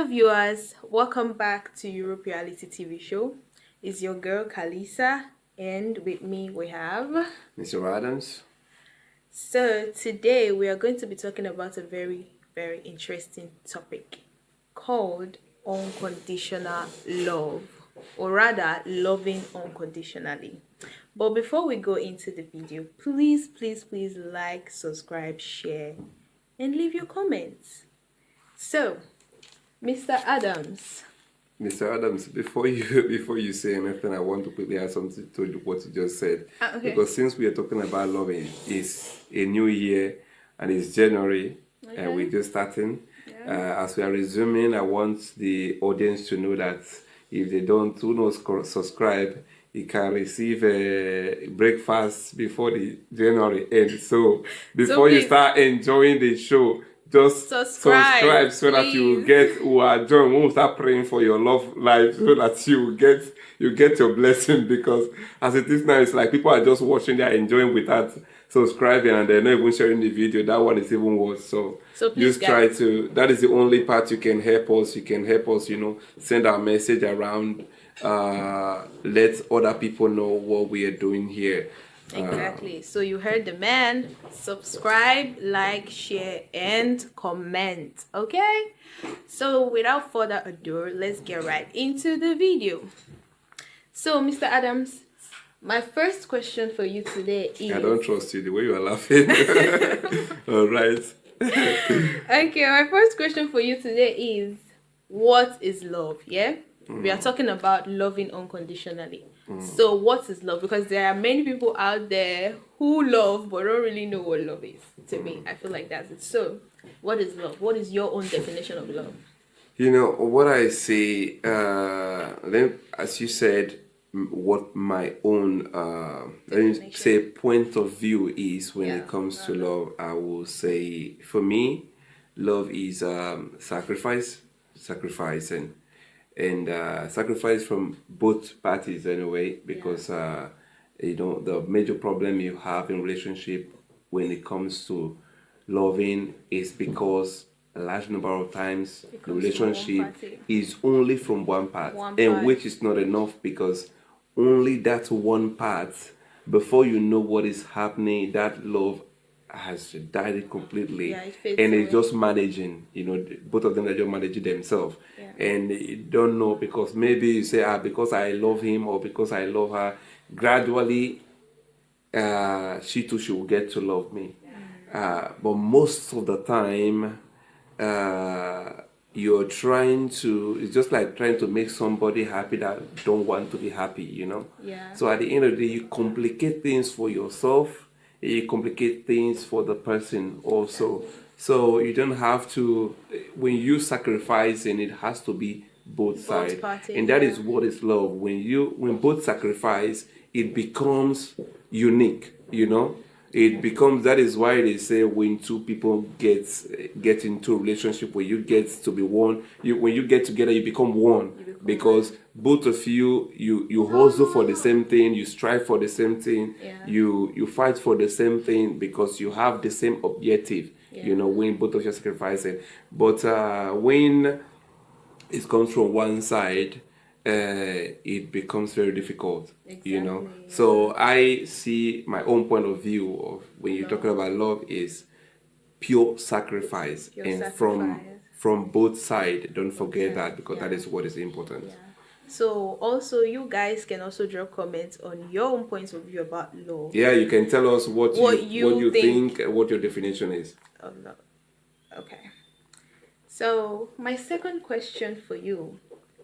Hello viewers, welcome back to Europe Reality TV show. It's your girl Kalisa, and with me we have Mr. Adams. So today we are going to be talking about a very interesting topic called unconditional love, or rather loving unconditionally. But before we go into the video, please like, subscribe, share and leave your comments. So Mr. Adams. Mr. Adams, before you say anything, I want to quickly add something to what you just said. Okay. Because since we are talking about loving, it's a new year and it's January and we're just starting. As we are resuming, I want the audience to know that if they don't subscribe, you can receive a breakfast before the January ends. So before you start enjoying the show, just subscribe so that you will get who are joined when we start praying for your love life, so that you get your blessing. Because as it is now, it's like people are just watching, they are enjoying without subscribing, and they're not even sharing the video. That one is even worse. So please try to, that is the only part you can help us. You can help us, send our message around, let other people know what we are doing here. Exactly. So you heard the man. Subscribe, like, share, and comment. Okay? So without further ado, let's get right into the video. So Mr. Adams, my first question for you today is... I don't trust you the way you are laughing. All right. Okay, my first question for you today is, what is love? Yeah? We are talking about loving unconditionally. So what is love? Because there are many people out there who love but don't really know what love is. To me, I feel like that's it. So what is love? What is your own definition of love? What I say, as you said, what my own, let me say, point of view is when it comes to love. I will say, for me, love is sacrificing, and sacrifice from both parties anyway, because the major problem you have in relationship when it comes to loving is because a large number of times the relationship is only from one part, and which is not enough, because only that one part, before you know what is happening, that love has died completely, and it's just managing, both of them are just managing themselves, and you don't know, because maybe you say, because I love him or because I love her, gradually she too, she will get to love me. But most of the time, you're trying to, it's just like trying to make somebody happy that don't want to be happy, So at the end of the day, you complicate things for yourself, you complicate things for the person also. So you don't have to, when you sacrifice, and it has to be both sides. And that is what is love. When both sacrifice, it becomes unique, It becomes, that is why they say when two people get into a relationship where you get to be one, when you get together, you become one, because both of you hustle for the same thing, you strive for the same thing, you fight for the same thing, because you have the same objective, when both of you are sacrificing. But when it comes from one side, it becomes very difficult, So I see my own point of view of when you're talking about love is pure sacrifice, from both sides. Don't forget that, because that is what is important. So also, you guys can also drop comments on your own points of view about love. Yeah, you can tell us what you think, what your definition is. Oh no. Okay. So my second question for you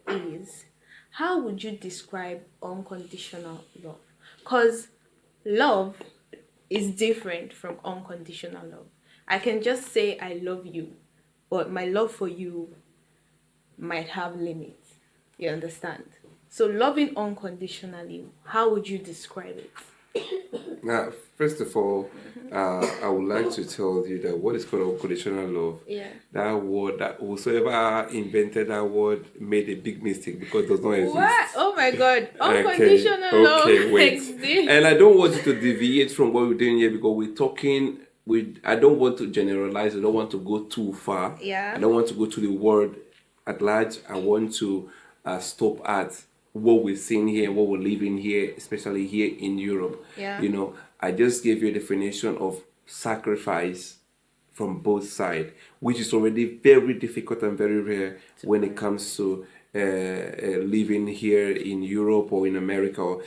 is, how would you describe unconditional love? Because love is different from unconditional love. I can just say I love you, but my love for you might have limits. You understand? So loving unconditionally, how would you describe it? Now, first of all, I would like to tell you that what is called unconditional love, that word, that whosoever invented that word made a big mistake, because it does not exist. What? Oh my God. Unconditional love exists. And I don't want you to deviate from what we're doing here, because we're talking, I don't want to generalize. I don't want to go too far. Yeah. I don't want to go to the word at large, I want to stop at what we're seeing here and what we're living here, especially here in Europe. Yeah. You know, I just gave you a definition of sacrifice from both sides, which is already very difficult and very rare when it comes to living here in Europe or in America. Or,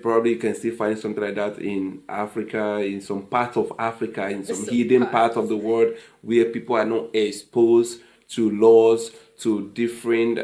probably you can still find something like that in Africa, in some parts of Africa, in some Some hidden part of parts. the world where people are not exposed to laws, to different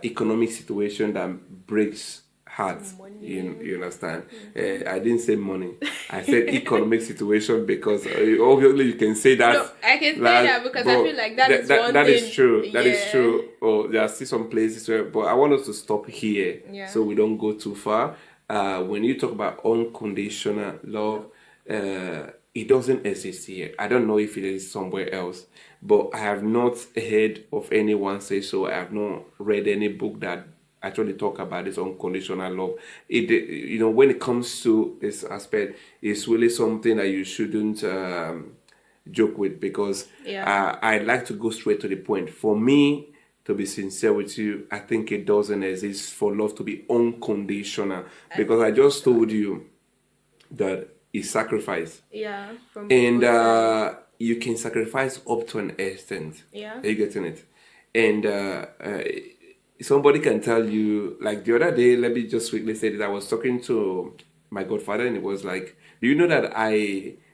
economic situation that breaks hearts. Money. You understand? I didn't say money. I said economic situation because obviously you can say No, that. I can say That, that because I but feel like that is one that is thing. true. That is Yeah. true. Oh, there are still some places where, but I want us to stop here Yeah. so we don't go too far. When you talk about unconditional love, it doesn't exist here. I don't know if it is somewhere else, but I have not heard of anyone say so. I have not read any book that actually talk about this unconditional love. It, you know, when it comes to this aspect, it's really something that you shouldn't joke with, because Yeah. I like to go straight to the point. For me, to be sincere with you, I think it doesn't exist for love to be unconditional, I because I think just so. told you that it's sacrifice, Yeah. From and both sides. you can sacrifice up to an extent. Yeah. Are you getting it? And somebody can tell you, like the other day, let me just quickly say that I was talking to my godfather, and it was like, do you know that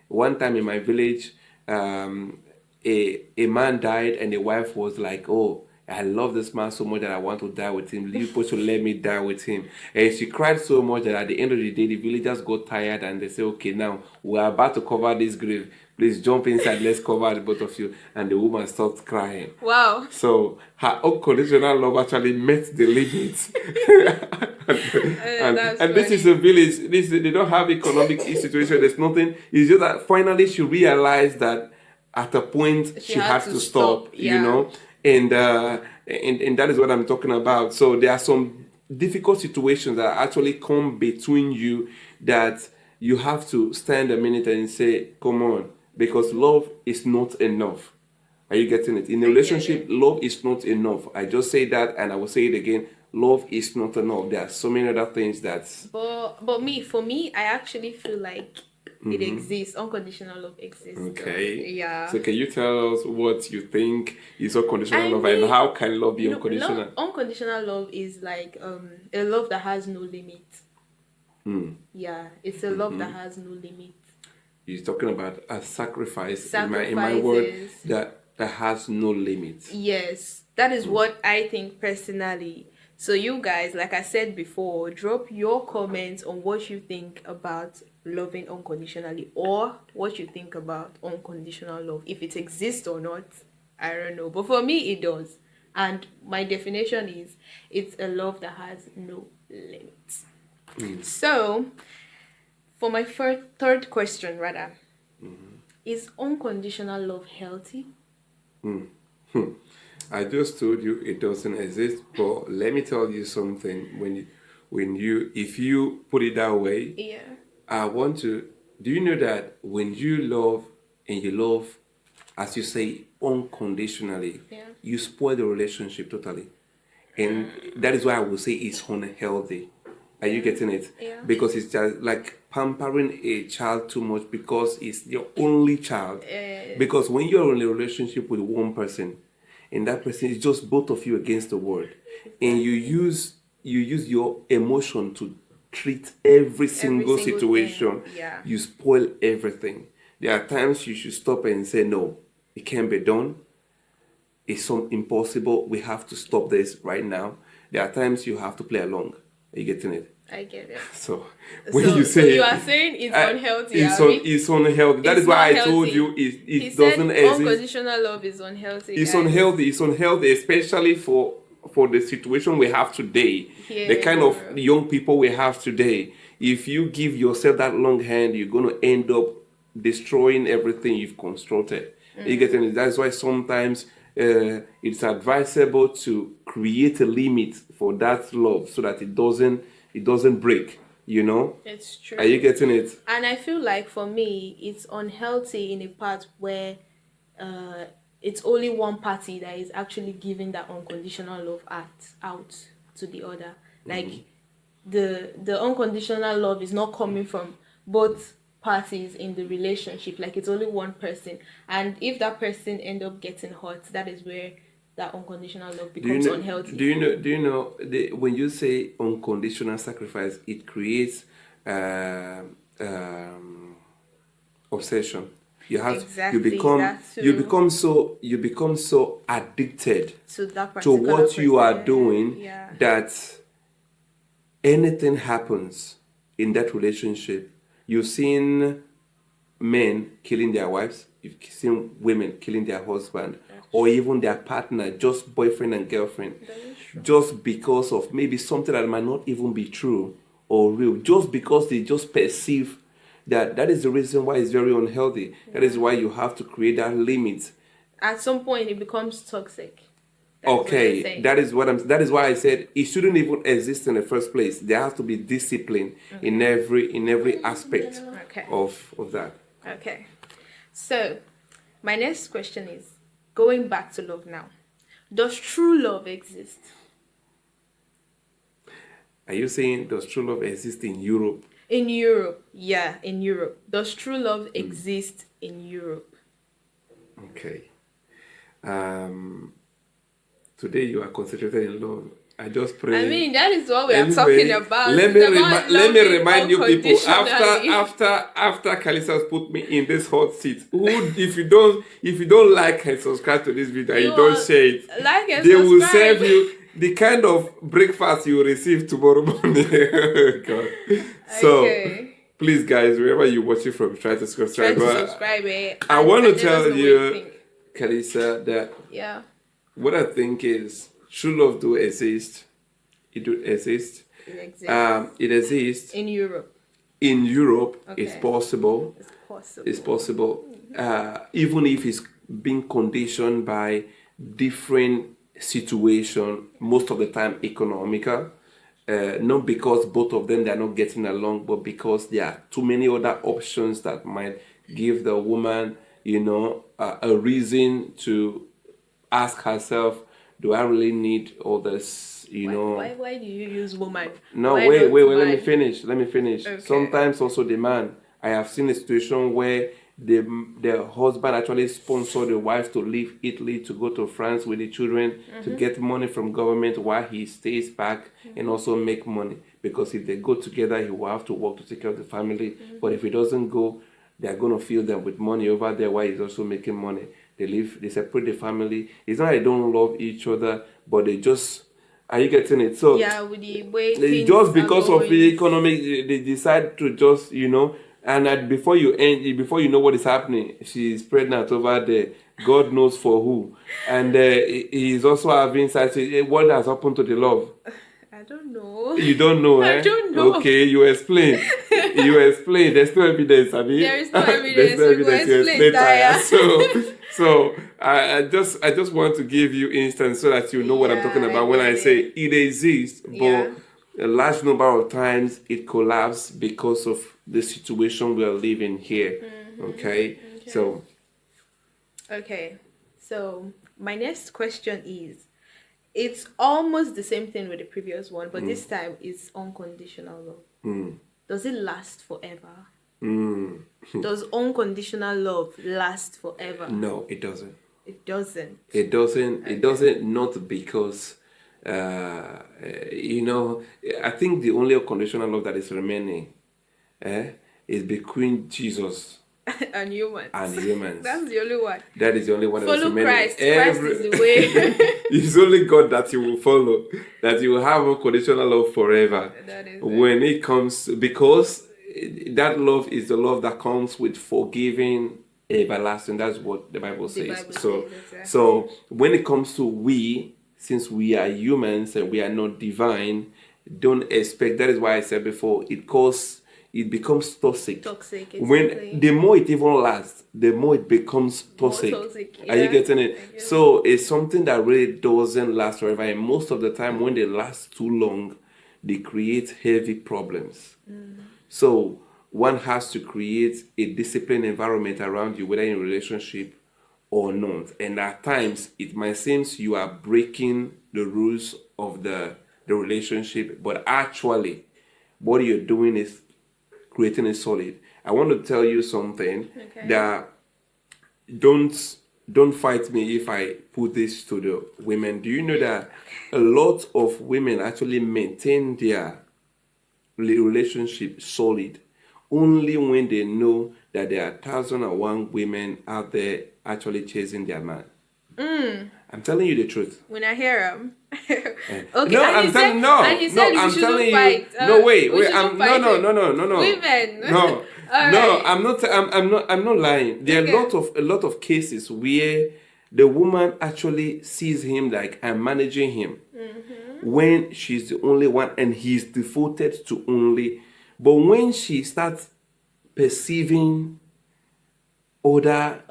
one time in my village, a man died, and the wife was like, oh, I love this man so much that I want to die with him. You supposed to let me die with him. And she cried so much that at the end of the day, the villagers got tired and they say, okay, now we're about to cover this grave. Please jump inside. Let's cover the both of you. And the woman stopped crying. Wow. So her unconditional love actually met the limits. That's And this is a funny. village. They don't have economic situation. There's nothing. It's just that finally she realized that at a point She she had had to to stop. stop. You Yeah. know, and that is what I'm talking about. So there are some difficult situations that actually come between you that you have to stand a minute and say, "Come on," because love is not enough. Are you getting it? In a I get relationship, it. love is not enough. I just say that and I will say it again. Love is not enough. There are so many other things that. But me, for me, I actually feel like it exists. Unconditional love exists though. Okay. Yeah. So can you tell us what you think is unconditional I love, and mean, how can love be love unconditional? unconditional love is like a love that has no limit. Yeah, it's a love that has no limit. He's talking about a sacrifice in my word Sacrifices. that has no limits. Yes, that is what I think personally. So you guys, like I said before, drop your comments on what you think about loving unconditionally, or what you think about unconditional love. If it exists or not, I don't know. But for me it does. And my definition is it's a love that has no limits. So for my third question rather, is unconditional love healthy? I just told you it doesn't exist, but let me tell you something. If you put it that way, Yeah. I want to. Do you know that when you love and you love, as you say, unconditionally, Yeah. you spoil the relationship totally, and that is why I will say it's unhealthy. Are you Yeah. getting it? Yeah. Because it's just like pampering a child too much because it's your only child. Because when you're in a relationship with one person, and that person is just both of you against the world, and Exactly. you use your emotion to treat every Every single single thing. situation, Yeah. you spoil everything. There are times you should stop and say, no, it can't be done. It's so impossible. We have to stop this right now. There are times you have to play along. Are you getting it? I get it. So when you So you say are saying it's unhealthy, Abby? it's unhealthy, that It's is why not I told you healthy. He it said doesn't exist. unconditional love is unhealthy, It's guys. unhealthy. It's unhealthy, especially for the situation we have today, the Here in kind of Europe. young people we have today. If you give yourself that long hand, you're going to end up destroying everything you've constructed. You get it? That's why sometimes it's advisable to create a limit for that love so that it doesn't break. You know? It's Are you true. getting it? And I feel like for me, it's unhealthy in a part where uh, it's only one party that is actually giving that unconditional love out to the other. Like the unconditional love is not coming from both parties in the relationship. Like it's only one person, and if that person end up getting hurt, that is where that unconditional love Do you becomes know? unhealthy. When you say unconditional sacrifice, it creates uh, um, obsession. Exactly, that too. You become so addicted To that to particular what you are person, doing yeah. that anything happens in that relationship. You've seen men killing their wives, you've seen women killing their husband, or even their partner, just boyfriend and girlfriend, That is true. just because of maybe something that might not even be true or real, just because they just perceive that. That is the reason why it's very unhealthy. That is why you have to create that limit. At some point it becomes toxic. That is what you're Okay, saying. that is why I said it shouldn't even exist in the first place. There has to be discipline in every aspect Okay. of that. Okay. So my next question is, going back to love now. Does true love exist? Are you saying does true love exist in Europe? In Europe, yeah, in Europe. Does true love exist in Europe? Okay. Um, Today you are concentrated in love. I just I pray. mean, that is what we are talking Anyway, about. It's about let me loving remind you people. unconditionally. After Kalisa has put me in this hot seat, who if you don't like and subscribe to this video and You you don't all share it, like and they will subscribe. serve you the kind of breakfast you will receive tomorrow morning. God. So Okay. please, guys, wherever you watch it from, try to Try subscribe. to But subscribe, I want to and let us tell know what you you, think. Kalisa, that Yeah. what I think is true love do exist. It do exist. It exists. It exists In Europe. in Europe. It's Okay. possible. It's possible. It's possible. Even if it's being conditioned by different situation, most of the time economical. Not because both of them they are not getting along, but because there are too many other options that might give the woman, a reason to ask herself, do I really need all this, Why do you use woman? No, Why not wait, let me man? finish. Let me finish. Okay. Sometimes also the man. I have seen a situation where the husband actually sponsored the wife to leave Italy to go to France with the children to get money from government while he stays back and also make money. Because if they go together, he will have to work to take care of the family. But if he doesn't go, they are going to fill them with money over there while he's also making money. They separate the family. It's not they don't love each other, but they just, are you getting it? So Yeah, with the way it's things just are because of the going. economic, they decide to just, and before you know what is happening, she's pregnant over there. God knows for who, and he's also having such. What has happened to the love? I don't know. You don't know, I eh? don't know. Okay, you explain. You explain. There's no evidence, Abi. There is no There's evidence. no We will evidence. You explain explain tire. Taya. So I just want to give you instance so that you know what I'm Yeah, talking I about when I get say it. it exists, but Yeah. a large number of times it collapses because of the situation we are living here. Okay, Okay. so Okay. So my next question is, it's almost the same thing with the previous one, but this time it's unconditional love. Does it last forever? Does unconditional love last forever? no, it doesn't. It doesn't. It doesn't. It Okay. doesn't. Not because, you know. I think the only conditional love that is remaining, eh, is between Jesus And humans. and humans. That's the only one. That is the only one that is Follow remaining. Christ. Christ is the way. It's only God that you will follow, that you will have unconditional love forever. That is it. When it comes, because that love is the love that comes with forgiving everlasting. That's what the Bible The says. Bible So, says exactly. so when it comes to since we are humans and we are not divine, don't expect. That is why I said before, it becomes toxic. Toxic, When exactly. the more it even lasts, the more it becomes More toxic. toxic. Are you Yeah. getting I it? get it. So it's something that really doesn't last forever. And most of the time, when they last too long, they create heavy problems. So one has to create a disciplined environment around you, whether in relationship or not. And at times, it might seem you are breaking the rules of the relationship, but actually, what you're doing is creating a solid. I want to tell you something that don't don't fight me if I put this to the women. Do you know that a lot of women actually maintain their relationship solid only when they know that there are 1,001 women out there actually chasing their man? I'm telling you the truth. When I hear him. Okay, No, and I'm he said, telling no, and he no, said we I'm shouldn't telling you. fight. No, wait, We wait. shouldn't No, fight no, no, no, no, no. women. No, All no. right. I'm not lying. There are Okay. a lot of cases where the woman actually sees him like I'm managing him, when she's the only one and he's devoted to only. But when she starts perceiving other,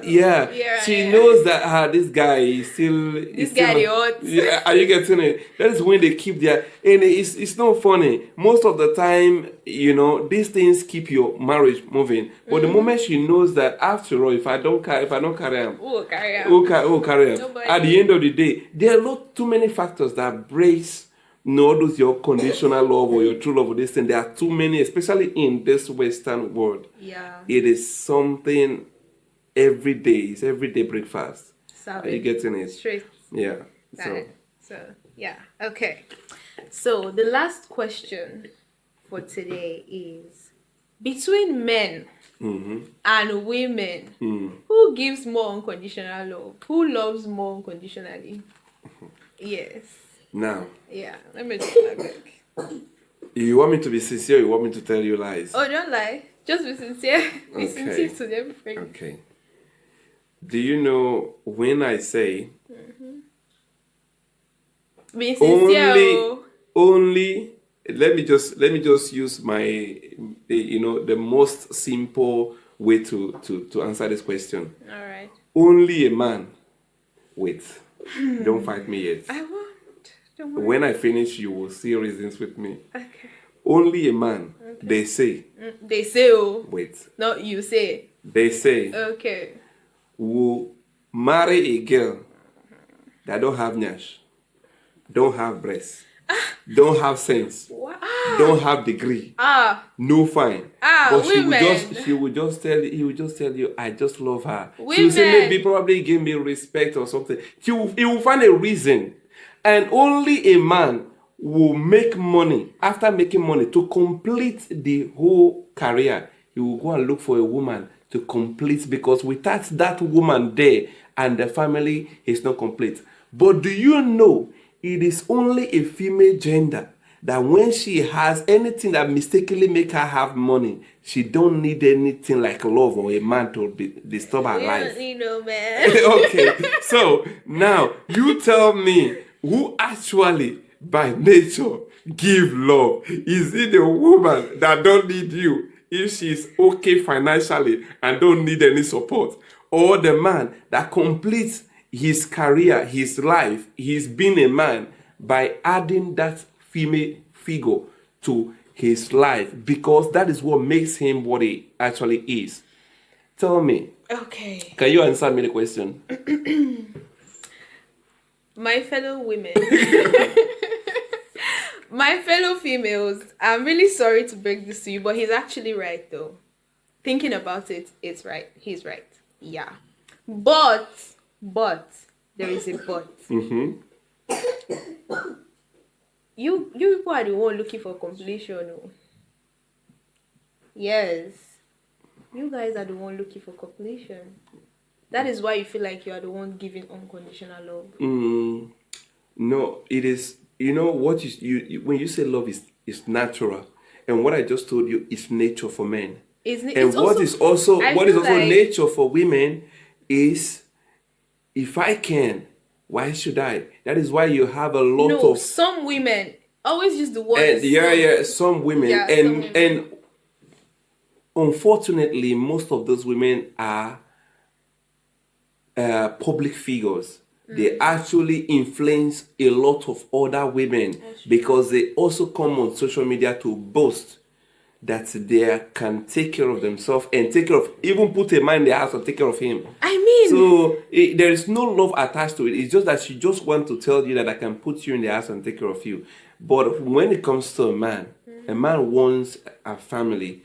yeah, she Yeah. knows that this guy is still This guy the hot. yeah, are you getting it? That is when they keep their, and it's not funny most of the time. These things keep your marriage moving, but the moment she knows that, after all, if I don't carry him, Oh, carry on. who carry him, Nobody. at the end of the day, there are not too many factors that breaks no those your conditional love or your true love or this thing. There are too many, especially in this Western world. Yeah. It is something every day. It's everyday breakfast. Are you getting it? Straight. Yeah. So yeah. Okay. So the last question for today is, between men and women, who gives more unconditional love? Who loves more unconditionally? Yes. Now, Yeah. Let me do that back. you want me to be sincere? Or you want me to tell you lies? Oh, don't lie. Just be sincere. Be Okay. sincere to everything. Okay. Do you know when I say Be sincere. only? Let me just use the most simple way to answer this question. All right. Only a man. Wait, don't fight me yet. I won't. Don't worry. When I finish, you will see reasons with me. Okay. Only a man. Okay. They say. They say. Oh. Wait. Not you say. They say. Okay. Will marry a girl that don't have nyash, don't have breasts, don't have sense, don't have degree, no fine. But women. he will just tell you, I just love her. Women. She will say, maybe probably give me respect or something. He will find a reason. And only a man will make money. After making money to complete the whole career, he will go and look for a woman to complete, because without that woman there and the family is not complete. But do you know it is only a female gender that when she has anything that mistakenly make her have money, she don't need anything like love or a man to disturb her life. Don't need no man. Okay, so now you tell me, who actually by nature give love? Is it the woman that don't need you if she's okay financially and don't need any support, or the man that completes his career, his life, he's been a man by adding that female figure to his life, because that is what makes him what he actually is? Tell me. Okay. Can you answer me the question? My fellow women. My fellow females, I'm really sorry to break this to you, but he's actually right though. Thinking about it, it's right. He's right. Yeah. But, there is a but. You people are the one looking for completion. Oh. Yes. You guys are the one looking for completion. That is why you feel like you are the one giving unconditional love. No, it is. You know what is you when you say love is natural, and what I just told you is nature for men. What is also nature for women is, if I can, why should I? That is why you have a lot of some women always use the word. Some women, and unfortunately, most of those women are public figures. They actually influence a lot of other women because they also come on social media to boast that they can take care of themselves and take care of, even put a man in the house and take care of him. I mean, so there is no love attached to it. It's just that she just want to tell you that I can put you in the house and take care of you. But when it comes to a man wants a family.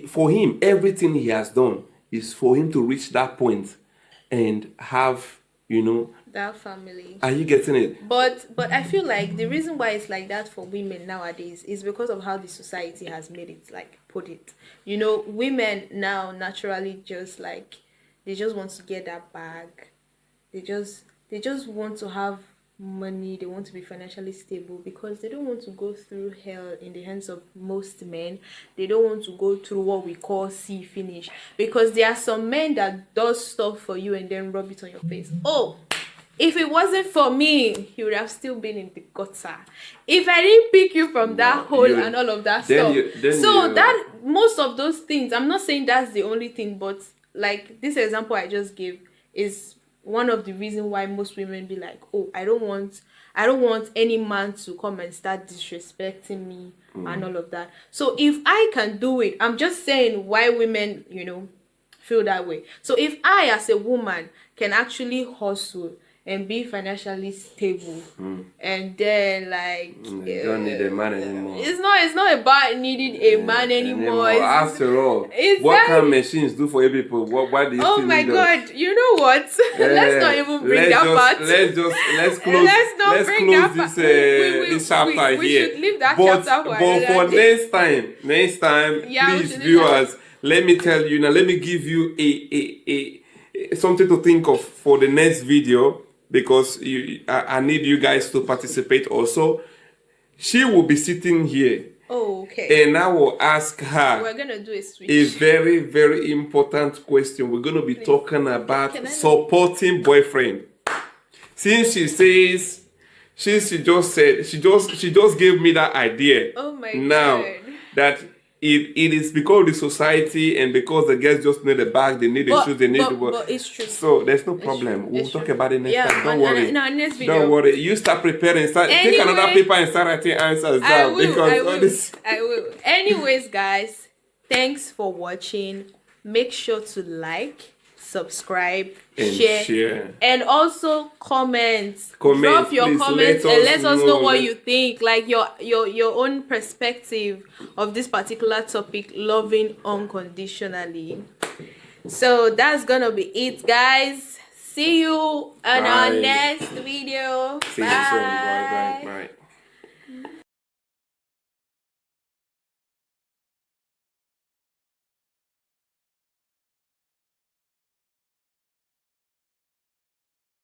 For him, everything he has done is for him to reach that point and have, that family. Are you getting it? But I feel like the reason why it's like that for women nowadays is because of how the society has made it, like, put it. Women now naturally just like, they just want to get that bag. They just want to have money. They want to be financially stable because they don't want to go through hell in the hands of most men. They don't want to go through what we call see finish, because there are some men that does stuff for you and then rub it on your face. Oh, if it wasn't for me, you would have still been in the gutter. If I didn't pick you from that hole and all of that stuff. That most of those things, I'm not saying that's the only thing, but like this example I just gave is one of the reasons why most women be like, oh, I don't want any man to come and start disrespecting me and all of that. So if I can do it, I'm just saying why women, feel that way. So if I, as a woman, can actually hustle and be financially stable, and then like you don't need a man anymore. It's not about needing a man anymore. After all, what can machines do for you people? Why do you oh still my need god, you know what? Let's not even bring that part. Let's close. Let's close this chapter we here. Should leave that chapter for next time, please, viewers, let me tell you now. Let me give you a something to think of for the next video, because I need you guys to participate also. She will be sitting here. Oh, okay. And I will ask her. We're going to do a switch. A very, very important question. We're going to be talking about supporting boyfriend. Since she just gave me that idea. Oh my now, god. That it is because of the society and because the girls just need the bag, they need the shoes, they need the work. But it's true. So there's no problem. We'll talk about it next time. Don't worry. Next video. Don't worry. You start preparing. Take another paper and start writing answers down. I will. Anyways, guys, thanks for watching. Make sure to like, subscribe, and share, and also comment. Drop your comments and let us know what you think, like your own perspective of this particular topic, loving unconditionally. So that's gonna be it, guys. See you on our next video. See you soon. Bye.